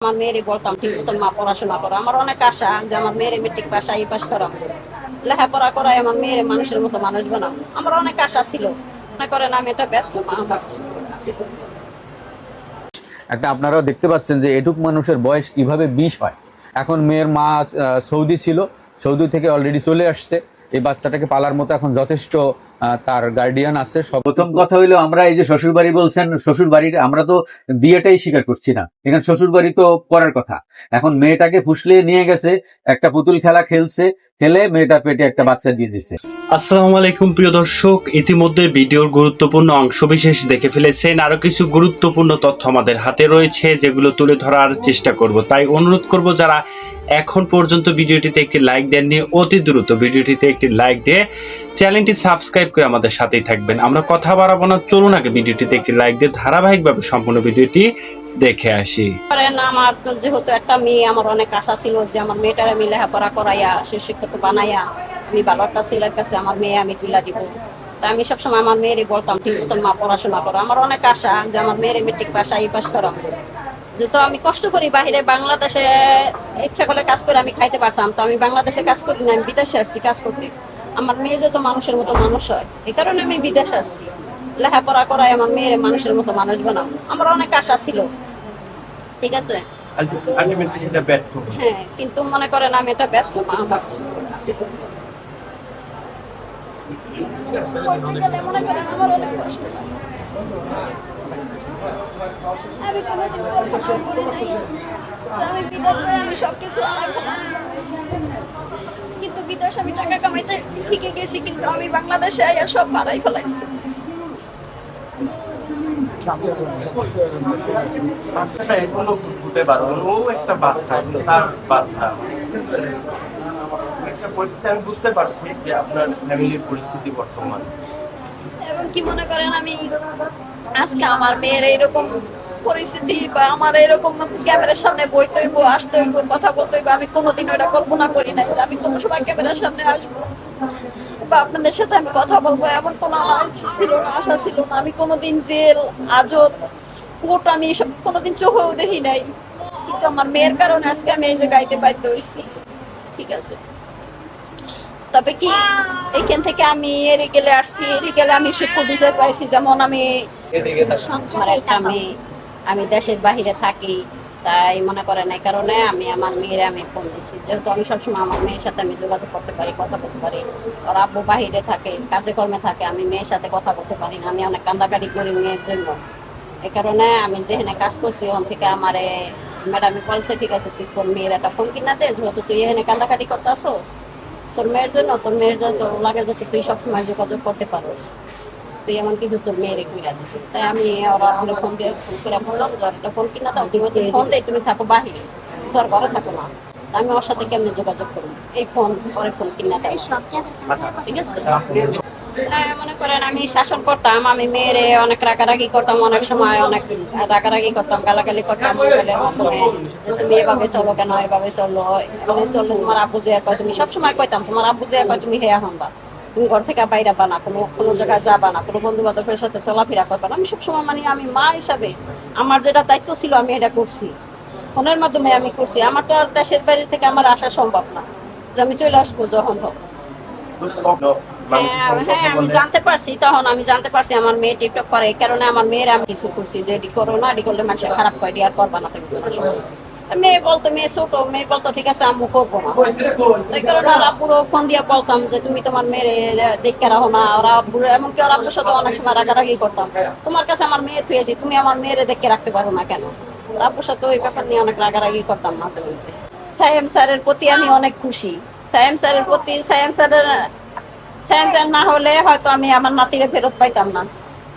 আমার মেয়েরই বলতাম ঠিক মতন মা পড়াশোনা করো। আমার অনেক আশা যে আমার মেয়ের মেট্রিক পাস এই পাস করাম, লেখাপড়া করাই আমার মেয়ের মানুষের মতো মানুষ বানাম। আমার অনেক আশা ছিল, মনে করেন আমি এটা ব্যর্থ মা আমার ছিল। একটা আপনারাও দেখতে পাচ্ছেন যে এটুক মানুষের বয়স কিভাবে 20 হয়। এখন মেয়ের মা সৌদি ছিল, সৌদি থেকে অলরেডি চলে আসছে। এই বাচ্চাটাকে পালার মতো এখন যথেষ্ট তার গার্ডিয়ান আছে। প্রথম কথা হইলো, আমরা এই যে শ্বশুর বাড়ি বলছেন, শ্বশুর বাড়ির আমরা তো বিয়েটাই স্বীকার করছি না, এখানে শ্বশুর বাড়ি তো পরের কথা। এখন মেয়েটাকে ফুসলিয়ে নিয়ে গেছে, একটা পুতুল খেলা খেলছে, খেলে মেয়েটার পেটে একটা বাচ্চা দিয়ে দিছে। আসসালামু আলাইকুম প্রিয় দর্শক, ইতিমধ্যে ভিডিওর গুরুত্বপূর্ণ অংশবিশেষ দেখে ফেলেছেন। আরো কিছু গুরুত্বপূর্ণ তথ্য আমাদের হাতে রয়েছে, যেগুলো তুলে ধরার চেষ্টা করব। তাই অনুরোধ করব, যারা এখন পর্যন্ত ভিডিওটিতে একটি লাইক দেননি, অতি দ্রুত ভিডিওটিতে একটি লাইক দিয়ে চ্যানেলটি সাবস্ক্রাইব করে আমাদের সাথেই থাকবেন। আমরা কথা বাড়াবো না, চলুন আগে ভিডিওটিতে একটি লাইক দিয়ে ধারাবাহিকভাবে সম্পূর্ণ ভিডিওটি দেখে আসি। আমার তো যেহেতু একটা মেয়ে, আমার অনেক আশা ছিল যে আমার মেয়েটার আমি লেখাপড়া করাইয়া সুশিক্ষিত বানাইয়া আমি ভালো একটা ছেলের কাছে আমার মেয়ে আমি তুলে দিব। তা আমি সবসময় আমার মেয়েরই বলতাম ঠিক মতন মা পড়াশোনা করো। আমার অনেক আশা যে আমার মেয়ের মেট্রিক পাস এই পাস করাম, যেহেতু আমি কষ্ট করি বাহিরে, বাংলাদেশে ইচ্ছা করলে কাজ করে আমি খাইতে পারতাম, তো আমি বাংলাদেশে কাজ করি না, আমি বিদেশে আসছি কাজ করতে। আমার মেয়ে যেহেতু মানুষের মতো মানুষ হয়, এই কারণে আমি বিদেশে আসছি। লেখাপড়া করাই আমার মেয়ের মানুষের মতো মানুষ বানাবো, আমার অনেক আশা ছিল। ঠিক আছে, হ্যাঁ, কিন্তু মনে করেন আমি এটা ব্যর্থ মা আমার ছিল। বলতে গেলে মনে করেন আমার অনেক কষ্ট লাগে। আমি কোনোদিন কল্পনা করি নাই যে আমি বিদেশে আমি সবকিছু আলাদা করলাম, কিন্তু বিদেশে আমি টাকা কামাইতে ঠিকই গেছি, কিন্তু আমি বাংলাদেশে আইয়া সব হারাই ফেলাইছি। বাচ্চাটা এখনো ফুটফুটে বাঁধন, ও একটা বাচ্চা, তার বাচ্চা একটা পরিস্থিতি আমি বুঝতে পারছি যে আপনার ফ্যামিলির পরিস্থিতি বর্তমান। এবং কি মনে করেন আমি আজকে আমার মেয়ের এরকম পরিস্থিতি বা আমার এরকম ক্যামেরার সামনে বইতে হইব, আসতে হইব, কথা বলতে হইব, আমি কোনোদিন ওটা কল্পনা করি নাই যে আমি কোনো সময় ক্যামেরার সামনে আসবো বা আপনাদের সাথে আমি কথা বলবো, এমন কোনো আমার ইচ্ছে ছিল না, আশা ছিল না। আমি কোনোদিন জেল, আজত, কোর্ট আমি এসব কোনোদিন চোখেও দেখি নাই, কিন্তু আমার মেয়ের কারণে আজকে আমি এই যে গাইতে বাধ্য হয়েছি। ঠিক আছে, তবে কি এখান থেকে আমি এরিগেলে আসছি, এরিগেলে আমি সুখ বিচার পাইছি। যেমন আমি আমার একটা মেয়ে, আমি দেশের বাহিরে থাকি, তাই মনে করেন এই কারণে আমি আমার মেয়ের আমি ফোন দিচ্ছি, যেহেতু আমি সবসময় আমার মেয়ের সাথে আমি যোগাযোগ করতে পারি, কথা বলতে পারি। ওর আব্বু বাহিরে থাকে, কাজে কর্মে থাকে, আমি মেয়ের সাথে কথা বলতে পারি না, আমি অনেক কান্দাকাটি করি মেয়ের জন্য। এই কারণে আমি যেখানে কাজ করছি ওখান থেকে আমারে ম্যাডামে বলছে, ঠিক আছে তুই তোর মেয়ের একটা ফোন কিনাতে, যেহেতু তুই এখানে কান্দাকাটি করতে আসোস, তোর মেয়ের জন্য তোর লাগে যত তুই সবসময় যোগাযোগ করতে পারোস, তুই এমন কিছু তোর মেয়েরে কইরা দিস। তাই আমি ওরা ফোন করে বললাম যে একটা ফোন কিনা দাও, তুমি তোর ফোন দেয়, তুমি থাকো বাহিরে, তোর ঘরে থাকো না, আমি ওর সাথে কেমনে যোগাযোগ করবো, এই ফোন পরে ফোন কিনা দেয়। ঠিক আছে, মনে করেন আমি শাসন করতাম, আমি মেয়েরে অনেক রাগারাগি করতাম, অনেক সময় অনেক রাগারাগি করতাম, গালাগালি করতাম মোবাইলের মাধ্যমে, যে তুমি এভাবে চলো কেন, এভাবে চলো, এভাবে চলো, তোমার আব্বু যে কয়, তুমি সবসময় কইতাম তোমার আব্বু যে কয় তুমি হেয়া হনবা, তুমি ঘর থেকে বাইরে বানা, কোনো জায়গায় যাবা না, কোনো বন্ধু বান্ধবের সাথে চলাফেরা করবা না। আমি সবসময় মানে আমি মা হিসাবে আমার যেটা দায়িত্ব ছিল আমি এটা করছি, ফোনের মাধ্যমে আমি করছি। আমার তো আর দেশের বাইরে থেকে আমার আসা সম্ভব না যে আমি চলে আসবো যখন তখন। হ্যাঁ, আমি জানতে পারছি, তখন আমি জানতে পারছি আমার মেয়ে টিকটক করে, এই কারণে আমার মেয়ের আমি কিছু করছি যে এটি করো না, এটি করলে মানুষের খারাপ করে, এটি আর করবা না। তুমি মেয়ে বলতো, মেয়ে ছোট, মেয়ে বলতো ঠিক আছে আম্মু করবো না, এই কারণে আর আব্বুরও ফোন দিয়ে বলতাম যে তুমি তোমার মেয়ে দেখতে রাখো না। ওরা আব্বুর, এমনকি ওর আব্বুর সাথে অনেক সময় রাগারাগি করতাম, তোমার কাছে আমার মেয়ে থুয়েছি, তুমি আমার মেয়েরে দেখতে রাখতে পারো না কেন। আব্বুর সাথে ওই ব্যাপার নিয়ে অনেক রাগারাগি করতাম মাঝে মধ্যে। সায়েম স্যারের প্রতি আমি অনেক খুশি, সায়েম স্যারের প্রতি, সায়েম স্যার না হলে হয়তো আমি আমার নাতিরে ফেরত পাইতাম না।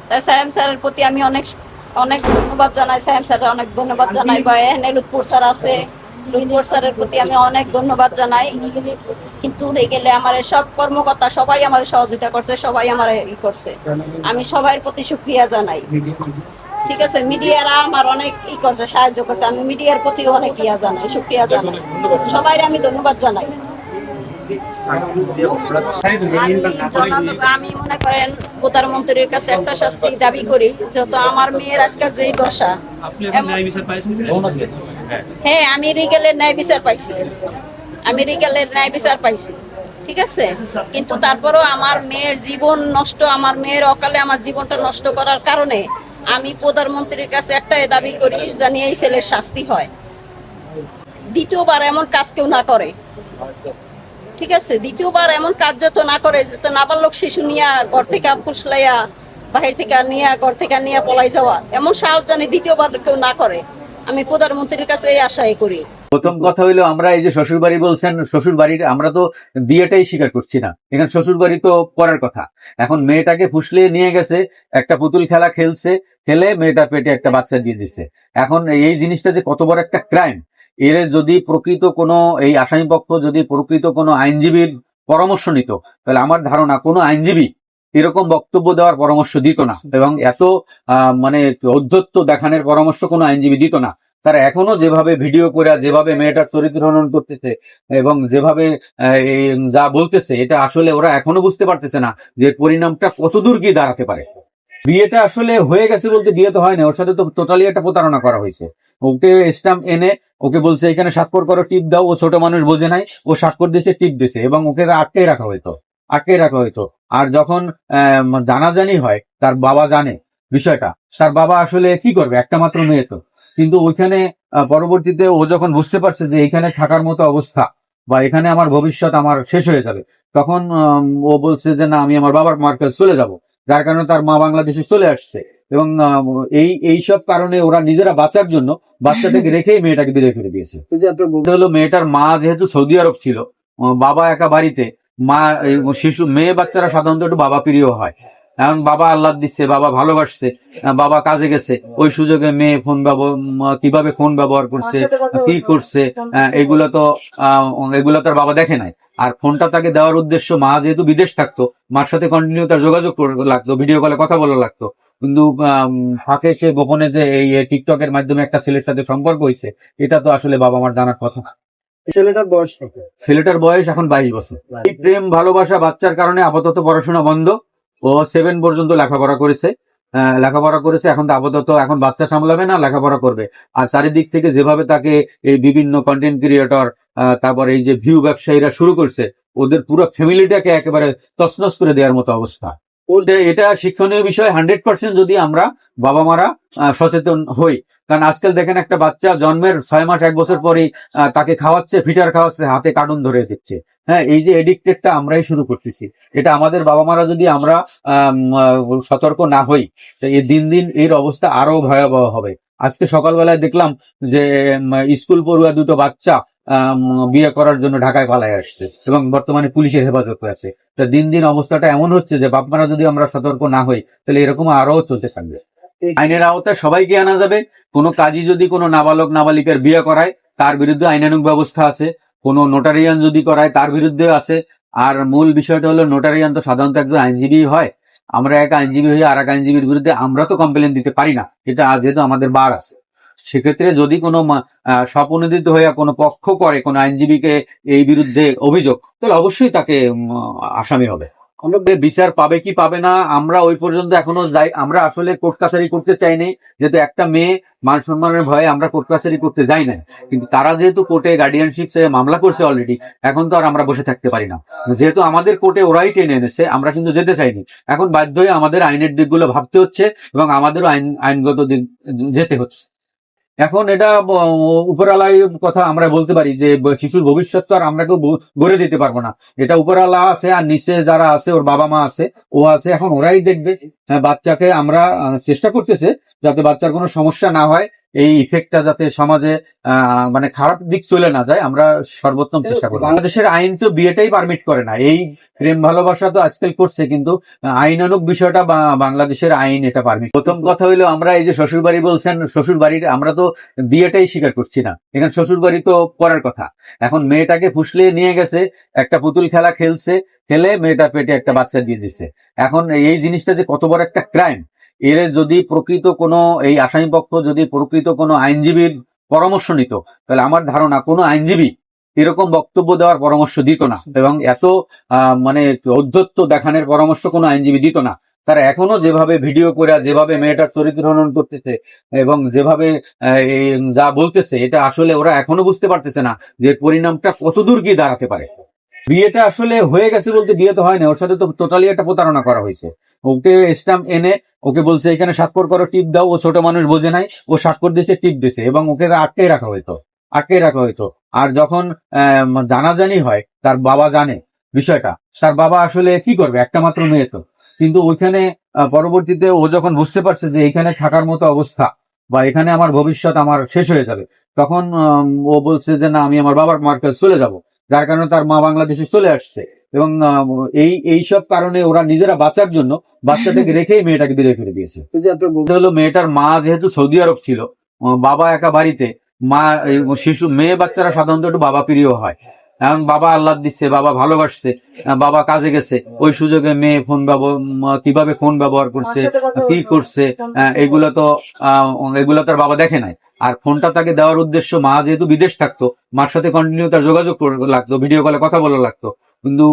তাই সায়েম স্যারের প্রতি আমি অনেক অনেক ধন্যবাদ জানাই, সায়েম স্যারের অনেক ধন্যবাদ জানাই। বা এখানে লুৎফর স্যার আছে, লুৎফর স্যারের প্রতি আমি অনেক ধন্যবাদ জানাই। কিন্তু উড়ে গেলে আমার সব কর্মকর্তা সবাই আমার সহযোগিতা করছে, সবাই আমার ই করছে, আমি সবার প্রতি শুকরিয়া জানাই। ঠিক আছে, মিডিয়ারা আমার অনেক ই করছে, সাহায্য করছে, আমি মিডিয়ার প্রতি অনেক ইয়া জানাই, শুকরিয়া জানাই, সবাই আমি ধন্যবাদ জানাই। আমি মনে করেন প্রধানমন্ত্রীর কাছে একটা শাস্তি দাবি করি, যেহেতু আমার মেয়ের আজকে যেই দশা, হ্যাঁ হ্যাঁ, আমি রিগেলের ন্যায় বিচার পাইছি, আমি রিগেলের ন্যায় বিচার পাইছি, ঠিক আছে। কিন্তু তারপরেও আমার মেয়ের জীবন নষ্ট, আমার মেয়ের অকালে আমার জীবনটা নষ্ট করার কারণে আমি প্রধানমন্ত্রীর কাছে একটাই দাবি করি, জানি এই ছেলের শাস্তি হয়, দ্বিতীয়বার এমন কাজ কেউ না করে, ঠিক আছে। দ্বিতীয়বার এমন কাজ যত না করে, যাতে নাবালক শিশু নিয়ে ঘর থেকে ফুসলাইয়া, বাহির থেকে নিয়ে ঘর থেকে নিয়ে পলাই যাওয়া, এমন সাহস জানি দ্বিতীয়বার কেউ না করে। আমি প্রধানমন্ত্রীর কাছে এই আশাই করি। প্রথম কথা হইলো, আমরা এই যে শ্বশুর বাড়ি বলছেন, শ্বশুর বাড়ির আমরা তো বিয়েটাই স্বীকার করছি না, এখানে শ্বশুর বাড়ি তো পরের কথা। এখন মেয়েটাকে ফুসলিয়ে নিয়ে গেছে, একটা পুতুল খেলা খেলছে, খেলে মেয়েটার পেটে একটা বাচ্চা দিয়ে দিচ্ছে। এখন এই জিনিসটা যে কত বড় একটা ক্রাইম, এর যদি প্রকৃত কোনো এই আসামি পক্ষ যদি প্রকৃত কোনো আইনজীবীর পরামর্শ নিত, তাহলে আমার ধারণা কোনো আইনজীবী এরকম বক্তব্য দেওয়ার পরামর্শ দিত না, এবং এত মানে ঔদ্ধত্য দেখানোর পরামর্শ কোনো আইনজীবী দিত না। তারা এখনো যেভাবে ভিডিও করে, যেভাবে মেয়েটার চরিত্র হনন করতেছে এবং যেভাবে এই যা বলতেছে, এটা আসলে ওরা এখনো বুঝতে পারতেছে না যে পরিণামটা কতদূর গিয়ে দাঁড়াতে পারে। বিয়েটা আসলে হয়ে গেছে বলতে, বিয়ে তো হয় না, ওর সাথে তো টোটালি একটা প্রতারণা করা হয়েছে। ওকে স্ট্যাম্প এনে ওকে বলছে এখানে স্বাক্ষর করো, টিপ দাও, ও ছোট মানুষ বোঝে নাই, ও স্বাক্ষর দিয়েছে, টিপ দিয়েছে, এবং ওকে আটকে রাখা হইতো। আর যখন জানাজানি হয়, তার বাবা জানে বিষয়টা, তার বাবা আসলে কি করবে, একটা মাত্র মেয়ে তো। কিন্তু ওইখানে পরবর্তীতে ও যখন বুঝতে পারছে যে এখানে থাকার মতো অবস্থা বা এখানে আমার ভবিষ্যৎ আমার শেষ হয়ে যাবে, তখন ও বলছে যে না, আমি আমার বাবার মার কাছে চলে যাব। যার কারণে তার মা বাংলাদেশে চলে আসছে, এবং এইসব কারণে ওরা নিজেরা বাঁচার জন্য বাচ্চাটাকে রেখেই মেয়েটাকে বিদায় করে দিয়েছে। এটা হলো মেয়েটার মা যেহেতু সৌদি আরব ছিল, বাবা একা বাড়িতে, মা শিশু মেয়ে বাচ্চারা সাধারণত একটু বাবা প্রিয় হয়। এখন বাবা আল্লাহ দিচ্ছে, বাবা ভালোবাসছে, বাবা কাজে গেছে, ওই সুযোগে মেয়ে কিভাবে ফোন ব্যবহার করছে, কি করছে, এগুলো তো তার বাবা দেখে নাই। আর ফোনটা তাকে দেওয়ার উদ্দেশ্য, মা যেহেতু বিদেশ থাকতো, মার সাথে কন্টিনিউ তার যোগাযোগ লাগতো, ভিডিও কলে কথা বলা লাগতো। কিন্তু ফাঁকে সে গোপনে যে এই টিকটকের মাধ্যমে একটা ছেলের সাথে সম্পর্ক হয়েছে, এটা তো আসলে বাবা মার জানার কথা না। ছেলেটার বয়স এখন 22 বছর। এই প্রেম ভালোবাসা বাচ্চার কারণে আপাতত পড়াশোনা বন্ধ। ও 7 পর্যন্ত লেখাপড়া করেছে, এখন তো আপাতত এখন বাচ্চা সামলাবে না, লেখাপড়া করবে। আর চারিদিক থেকে যেভাবে তাকে এই বিভিন্ন কন্টেন্ট ক্রিয়েটর, তারপর এই যে ভিউ ব্যবসায়ীরা শুরু করছে, ওদের পুরো ফ্যামিলিটাকে একেবারে তছনছ করে দেওয়ার মতো অবস্থা। এটা শিক্ষণীয় বিষয় 100% যদি আমরা বাবা মারা সচেতন হই। কারণ আজকাল দেখেন, একটা বাচ্চা জন্মের 6 মাস 1 বছর পরেই তাকে খাওয়াচ্ছে, ফিটার খাওয়াচ্ছে, হাতে কার্টুন ধরে দিচ্ছে। হ্যাঁ, এই যে এডিক্টেডটা আমরাই শুরু করতেছি, এটা আমাদের বাবা মারা যদি আমরা সতর্ক না হই, তো এই দিন দিন এর অবস্থা আরো ভয়াবহ হবে। আজকে সকালবেলায় দেখলাম যে স্কুল পড়ুয়া দুটো বাচ্চা বিয়ে করার জন্য ঢাকায় পালায় আসছে, এবং বর্তমানে পুলিশের হেফাজতে আছে। তো দিন দিন অবস্থাটা এমন হচ্ছে যে বাপ মারা যদি আমরা সতর্ক না হই, তাহলে এরকম আরো চলতে থাকবে। আইনের আওতায় সবাইকে আনা যাবে। কোনো কাজী যদি কোনো নাবালক নাবালিকার বিয়ে করায়, তার বিরুদ্ধে আইনানুগ ব্যবস্থা আছে। কোনো নোটারিয়ান যদি করায়, তার বিরুদ্ধে আছে। আর মূল বিষয়টা হলো, নোটারিয়ান তো সাধারণত একজন আইনজীবী হয়। আমরা এক আইনজীবী হয়ে আর এক আইনজীবীর বিরুদ্ধে আমরা তো কমপ্লেন দিতে পারি না, এটা যেহেতু আমাদের বার আছে। সেক্ষেত্রে যদি কোনো স্বপ্রণোদিত হয়ে কোনো পক্ষ করে কোনো আইনজীবীকে এই বিরুদ্ধে অভিযোগ, তাহলে অবশ্যই তাকে আসামি হবে। বিচার পাবে কি পাবে না, আমরা ওই পর্যন্ত এখনো যাই। আমরা আসলে কোর্ট কাছারি করতে চাইনি, যেহেতু একটা মেয়ে মান সম্মানের ভয়ে আমরা কোর্ট কাছারি করতে যাই না। কিন্তু তারা যেহেতু কোর্টে গার্ডিয়ানশিপ মামলা করছে অলরেডি, এখন তো আর আমরা বসে থাকতে পারি না। যেহেতু আমাদের কোর্টে ওরাই টেনে এনেছে, আমরা কিন্তু যেতে চাইনি। এখন বাধ্য হয়ে আমাদের আইনের দিকগুলো ভাবতে হচ্ছে, এবং আমাদেরও আইনগত দিক যেতে হচ্ছে। এখন এটা উপরালার কথা আমরা বলতে পারি যে শিশুর ভবিষ্যৎ তো আর আমরা কেউ গড়ে দিতে পারবো না। এটা উপরালা আছে, আর নিচে যারা আছে, ওর বাবা মা আছে, ও আছে, এখন ওরাই দেখবে। বাচ্চাকে আমরা চেষ্টা করতেছে যাতে বাচ্চার কোনো সমস্যা না হয়, এই ইফেক্টটা যাতে সমাজে মানে খারাপ দিক চলে না যায়, আমরা সর্বোত্তম চেষ্টা করি। বাংলাদেশের আইন তো বিয়েটাই পারমিট করে না। এই প্রেম ভালোবাসা তো আজকাল করছে, কিন্তু আইনানুগ বিষয়টা বাংলাদেশের আইন এটা পারমিট। প্রথম কথা হইলো, আমরা এই যে শ্বশুর বাড়ি বলছেন, শ্বশুর বাড়ির আমরা তো বিয়েটাই স্বীকার করছি না, এখানে শ্বশুর বাড়ি তো পরের কথা। এখন মেয়েটাকে ফুসলিয়ে নিয়ে গেছে, একটা পুতুল খেলা খেলছে, খেলে মেয়েটার পেটে একটা বাচ্চা দিয়ে দিচ্ছে। এখন এই জিনিসটা যে কত বড় একটা ক্রাইম, এর যদি প্রকৃত কোনো এই আসামি পক্ষ যদি প্রকৃত কোনো আইনজীবীর পরামর্শ নিত, তাহলে আমার ধারণা কোনো আইনজীবী এরকম বক্তব্য দেওয়ার পরামর্শ দিত না, এবং এত মানে ঔদ্ধত্য দেখানোর পরামর্শ কোনো আইনজীবী দিত না। তারা এখনো যেভাবে ভিডিও করে যেভাবে মেয়েটার চরিত্র হনন করতেছে এবং যেভাবে এই যা বলতেছে, এটা আসলে ওরা এখনো বুঝতে পারতেছে না যে পরিণামটা কতদূর গিয়ে দাঁড়াতে পারে। বিয়েটা আসলে হয়ে গেছে বলতে, বিয়ে তো হয় না, ওর সাথে তো টোটালি একটা প্রতারণা করা হয়েছে। ওকে স্ট্যাম্প এনে ওকে বলছে এখানে স্বাক্ষর করো, টিপ দাও। ও ছোট মানুষ বোঝে নাই, ও স্বাক্ষর দিয়েছে, টিপ দিয়েছে, এবং ওকে আটকে রাখা হইতো। আর যখন জানাজানি হয়, তার বাবা জানে বিষয়টা, তার বাবা আসলে কি করবে, একটা মাত্র মেয়ে তো। কিন্তু ওইখানে পরবর্তীতে ও যখন বুঝতে পারছে যে এখানে থাকার মতো অবস্থা বা এখানে আমার ভবিষ্যৎ আমার শেষ হয়ে যাবে, তখন ও বলছে যে না, আমি আমার বাবার মার কাছে চলে যাব। যার কারণে তার মা বাংলাদেশে চলে আসছে, এবং এইসব কারণে ওরা নিজেরা বাঁচার জন্য বাচ্চাটাকে রেখেই মেয়েটাকে বিদায় করে দিয়েছে। এটা হলো মেয়েটার মা যেহেতু সৌদি আরব ছিল, বাবা একা বাড়িতে, মা শিশু মেয়ে বাচ্চারা সাধারণত একটু বাবা প্রিয় হয়। এখন বাবা আল্লাহ দিচ্ছে, বাবা ভালোবাসছে, বাবা কাজে গেছে, ওই সুযোগে মেয়ে কিভাবে ফোন ব্যবহার করছে, কি করছে, এগুলো তো তার বাবা দেখে নাই। আর ফোনটা তাকে দেওয়ার উদ্দেশ্য, মা যেহেতু বিদেশ থাকতো, মার সাথে কন্টিনিউ তার যোগাযোগ লাগতো, ভিডিও কলে কথা বলা লাগতো। কিন্তু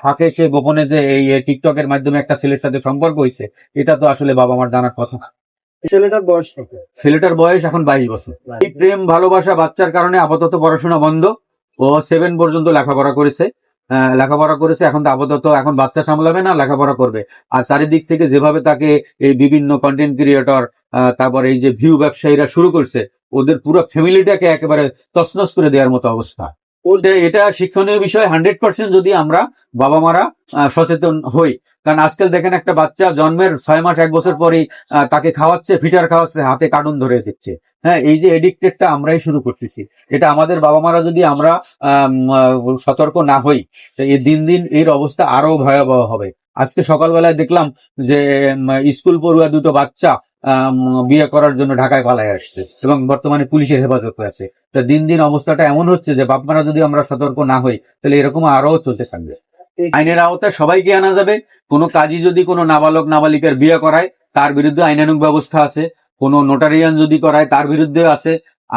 ফাঁকে সে গোপনে যে এই টিকটকের মাধ্যমে একটা ছেলের সাথে সম্পর্ক হয়েছে, এটা তো আসলে বাবা মার জানার কথা না। ছেলেটার বয়স এখন 22 বছর। এই প্রেম ভালোবাসা বাচ্চার কারণে আপাতত পড়াশোনা বন্ধ। ও 7 পর্যন্ত লেখাপড়া করেছে। এখন তো আপাতত এখন বাচ্চা সামলাবে না, লেখাপড়া করবে। আর চারিদিক থেকে যেভাবে তাকে এই বিভিন্ন কন্টেন্ট ক্রিয়েটর, তারপর এই যে ভিউ ব্যবসায়ীরা শুরু করছে, ওদের পুরো ফ্যামিলিটাকে একেবারে তছনছ করে দেওয়ার মতো অবস্থা। এটা শিক্ষণীয় বিষয় 100% যদি আমরা বাবা মারা সচেতন হই। কারণ আজকাল দেখেন, একটা বাচ্চা জন্মের 6 মাস 1 বছর পরেই তাকে খাওয়াচ্ছে, ফিটার খাওয়াচ্ছে, হাতে কার্টুন ধরে দিচ্ছে। হ্যাঁ, এই যে এডিক্টেডটা আমরাই শুরু করতেছি। এটা আমাদের বাবা মারা যদি আমরা সতর্ক না হই, এই দিন দিন এর অবস্থা আরো ভয়াবহ হবে। আজকে সকালবেলায় দেখলাম যে স্কুল পড়ুয়া দুটো বাচ্চা বিয়ে করার জন্য ঢাকায় পালায় আসছে এবং বর্তমানে পুলিশের হেফাজতে আছে। তা দিন দিন অবস্থাটা এমন হচ্ছে যে বাপমারা যদি আমরা সতর্ক না হই, তাহলে এরকম আরো চলতে থাকবে। আইনের আওতায় সবাইকে আনা যাবে। কোনো কাজী যদি কোনো নাবালক নাবালিকার বিয়ে করায়, তার বিরুদ্ধে আইনানুগ ব্যবস্থা আছে। কোনো নোটারিয়ান যদি করায়, তার বিরুদ্ধে আছে।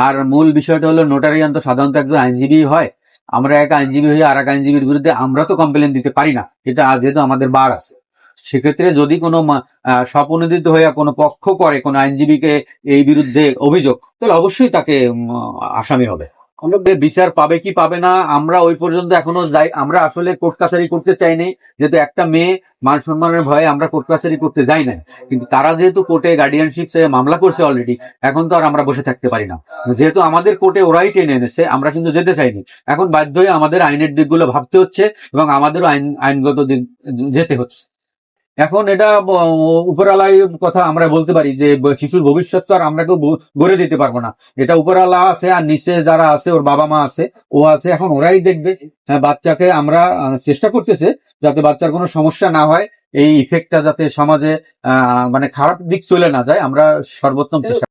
আর মূল বিষয়টা হলো, নোটারিয়ান তো সাধারণত একজন আইনজীবী হয়। আমরা এক আইনজীবী হয়ে আর এক আইনজীবীর বিরুদ্ধে আমরা তো কমপ্লেন দিতে পারি না, এটা যেহেতু আমাদের বার আছে। সেক্ষেত্রে যদি কোনো স্বপ্রণোদিত হয়ে কোনো পক্ষ করে কোনো আইনজীবীকে এই বিরুদ্ধে অভিযোগ, তাহলে অবশ্যই তাকে আসামি হবে। বিচার পাবে কি পাবে না আমরা ওই পর্যন্ত এখনো যাই। আমরা আসলে কোর্ট কাছারি করতে চাইনি, যেহেতু একটা মেয়ে মান সম্মানের ভয়ে আমরা কোর্ট কাছারি করতে যাই না। কিন্তু তারা যেহেতু কোর্টে গার্ডিয়ানশিপ মামলা করছে অলরেডি, এখন তো আর আমরা বসে থাকতে পারি না। যেহেতু আমাদের কোর্টে ওরাই টেনে এনেছে, আমরা কিন্তু যেতে চাইনি। এখন বাধ্য হয়ে আমাদের আইনের দিকগুলো ভাবতে হচ্ছে এবং আমাদেরও আইনগত দিক যেতে হচ্ছে। এখন এটা উপরালায় কথা আমরা বলতে পারি যে শিশুর ভবিষ্যৎ তো আর আমরা কেউ গড়ে দিতে পারবো না। এটা উপরালা আছে, আর নিচে যারা আছে, ওর বাবা মা আছে, ও আছে, এখন ওরাই দেখবে। বাচ্চাকে আমরা চেষ্টা করতেছে যাতে বাচ্চার কোনো সমস্যা না হয়, এই ইফেক্টটা যাতে সমাজে মানে খারাপ দিক চলে না যায়, আমরা সর্বোত্তম চেষ্টা